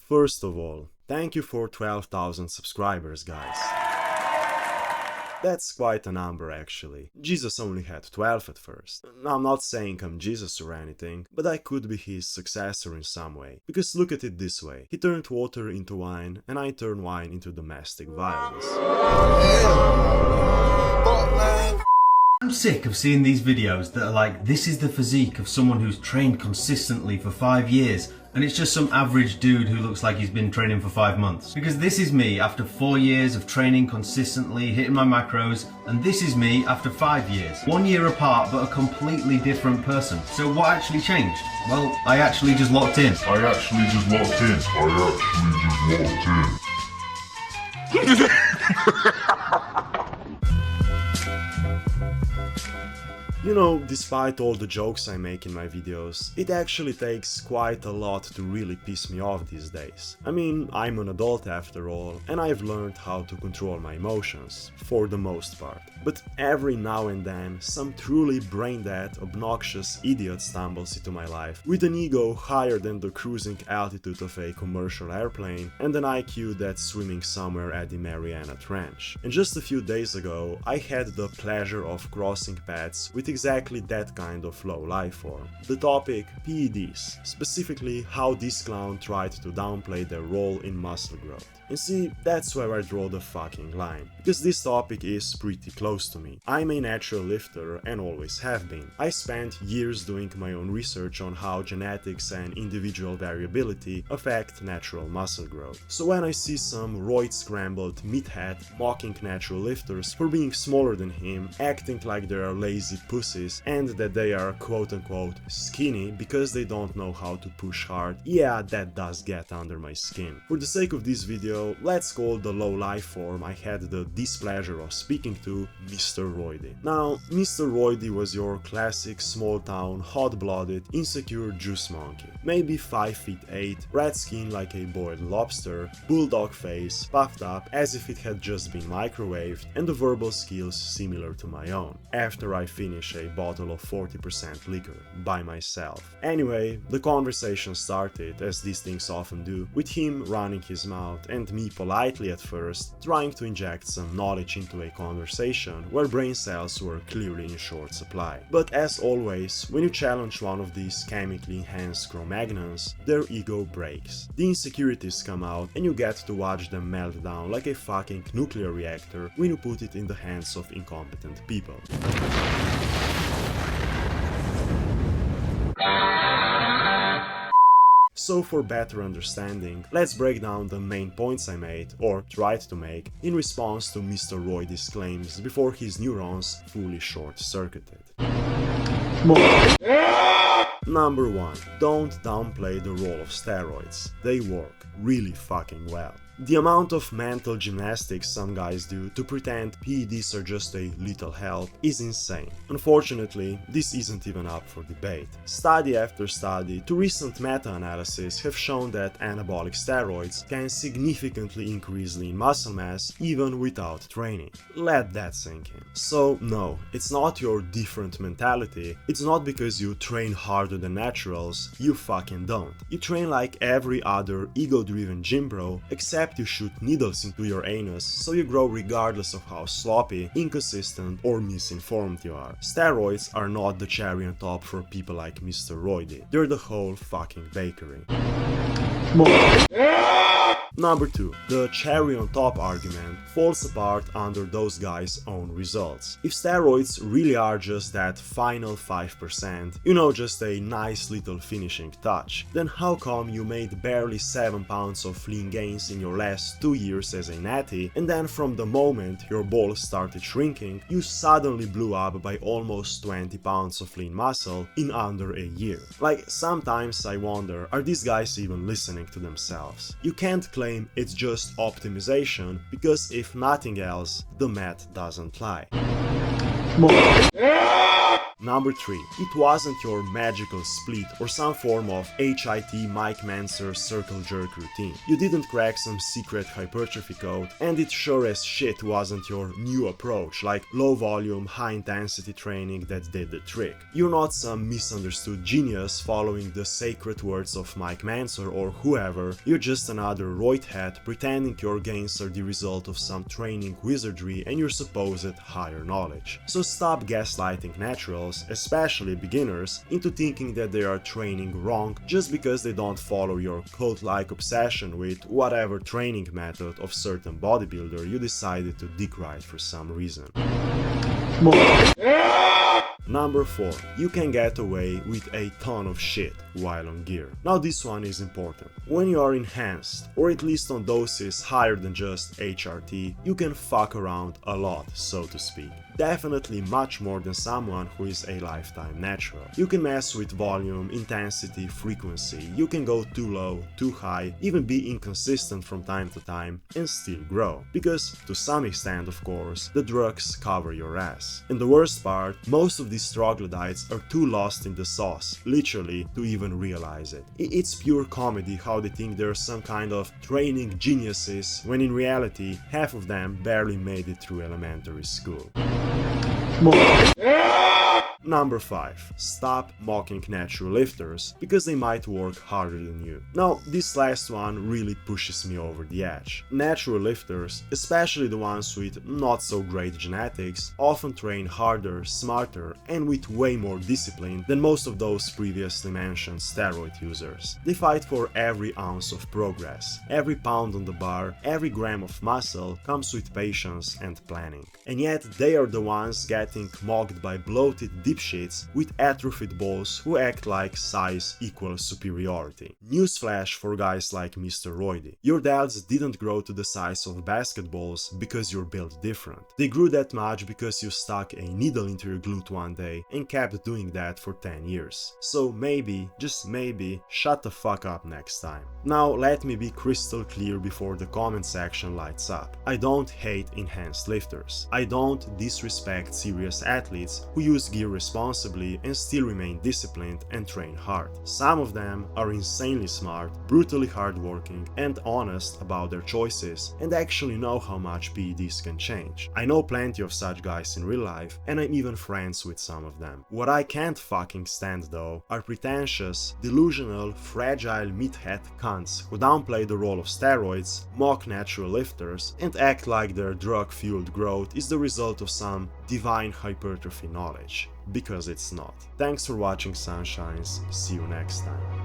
First of all, thank you for 12,000 subscribers, guys. That's quite a number actually. Jesus only had 12 at first. Now, I'm not saying I'm Jesus or anything, but I could be his successor in some way. Because look at it this way, he turned water into wine, and I turned wine into domestic violence. I'm sick of seeing these videos that are like, this is the physique of someone who's trained consistently for 5 years, and it's just some average dude who looks like he's been training for 5 months. Because this is me after 4 years of training consistently, hitting my macros, and this is me after 5 years. 1 year apart, but a completely different person. So what actually changed? Well, I actually just locked in. You know, despite all the jokes I make in my videos, it actually takes quite a lot to really piss me off these days. I mean, I'm an adult after all, and I've learned how to control my emotions, for the most part. But every now and then, some truly brain-dead, obnoxious idiot stumbles into my life, with an ego higher than the cruising altitude of a commercial airplane, and an IQ that's swimming somewhere at the Mariana Trench. And just a few days ago, I had the pleasure of crossing paths with exactly that kind of low life form. The topic: PEDs, specifically how this clown tried to downplay their role in muscle growth. And see, that's where I draw the fucking line, because this topic is pretty close to me. I'm a natural lifter and always have been. I spent years doing my own research on how genetics and individual variability affect natural muscle growth. So when I see some roid-scrambled meathead mocking natural lifters for being smaller than him, acting like they are lazy pussies and that they are quote-unquote skinny because they don't know how to push hard, yeah, that does get under my skin. For the sake of this video, let's call the low life form I had the displeasure of speaking to Mr. Roidy. Now, Mr. Roidy was your classic small-town, hot-blooded, insecure juice monkey. Maybe 5'8", red skin like a boiled lobster, bulldog face, puffed up as if it had just been microwaved, and the verbal skills similar to my own, after I finish a bottle of 40% liquor, by myself. Anyway, the conversation started, as these things often do, with him running his mouth and me politely at first trying to inject some knowledge into a conversation where brain cells were clearly in short supply. But as always, when you challenge one of these chemically enhanced Cro-Magnons, their ego breaks. The insecurities come out and you get to watch them melt down like a fucking nuclear reactor when you put it in the hands of incompetent people. So for better understanding, let's break down the main points I made, or tried to make, in response to Mr. Roidy's claims before his neurons fully short-circuited. Number 1. Don't downplay the role of steroids. They work really fucking well. The amount of mental gymnastics some guys do to pretend PEDs are just a little help is insane. Unfortunately, this isn't even up for debate. Study after study to recent meta-analysis have shown that anabolic steroids can significantly increase lean muscle mass even without training. Let that sink in. So no, it's not your different mentality, it's not because you train harder than naturals, you fucking don't. You train like every other ego-driven gym bro, except you shoot needles into your anus so you grow regardless of how sloppy, inconsistent or misinformed you are. Steroids are not the cherry on top for people like Mr. Roidy, they're the whole fucking bakery. Number 2. The cherry on top argument falls apart under those guys' own results. If steroids really are just that final 5%, you know, just a nice little finishing touch, then how come you made barely 7 pounds of lean gains in your last 2 years as a natty, and then from the moment your balls started shrinking, you suddenly blew up by almost 20 pounds of lean muscle in under a year? Like, sometimes I wonder, are these guys even listening to themselves? You can't claim it's just optimization, because if nothing else, the math doesn't lie. Number 3. It wasn't your magical split or some form of HIT Mike Manser circle jerk routine. You didn't crack some secret hypertrophy code, and it sure as shit wasn't your new approach like low volume, high intensity training that did the trick. You're not some misunderstood genius following the sacred words of Mike Manser or whoever. You're just another roid head pretending your gains are the result of some training wizardry and your supposed higher knowledge. So stop gaslighting naturals, especially beginners, into thinking that they are training wrong just because they don't follow your cult-like obsession with whatever training method of certain bodybuilder you decided to degrade for some reason. Number 4. You can get away with a ton of shit while on gear. Now this one is important. When you are enhanced, or at least on doses higher than just HRT, you can fuck around a lot, so to speak. Definitely much more than someone who is a lifetime natural. You can mess with volume, intensity, frequency, you can go too low, too high, even be inconsistent from time to time, and still grow. Because, to some extent of course, the drugs cover your ass. And the worst part, most of these troglodytes are too lost in the sauce, literally, to even realize it. It's pure comedy how they think they're some kind of training geniuses, when in reality, half of them barely made it through elementary school. Number 5. Stop mocking natural lifters because they might work harder than you. Now, this last one really pushes me over the edge. Natural lifters, especially the ones with not so great genetics, often train harder, smarter, and with way more discipline than most of those previously mentioned steroid users. They fight for every ounce of progress. Every pound on the bar, every gram of muscle comes with patience and planning. And yet, they are the ones getting mocked by bloated dipshits with atrophied balls who act like size equals superiority. Newsflash for guys like Mr. Roidy. Your dads didn't grow to the size of basketballs because you're built different. They grew that much because you stuck a needle into your glute one day and kept doing that for 10 years. So maybe, just maybe, shut the fuck up next time. Now let me be crystal clear before the comment section lights up. I don't hate enhanced lifters. I don't disrespect serious athletes who use gear responsibly and still remain disciplined and train hard. Some of them are insanely smart, brutally hardworking, and honest about their choices, and actually know how much PEDs can change. I know plenty of such guys in real life, and I'm even friends with some of them. What I can't fucking stand though are pretentious, delusional, fragile meathead cunts who downplay the role of steroids, mock natural lifters, and act like their drug-fueled growth is the result of some divine hypertrophy knowledge. Because it's not. Thanks for watching, Sunshines. See you next time.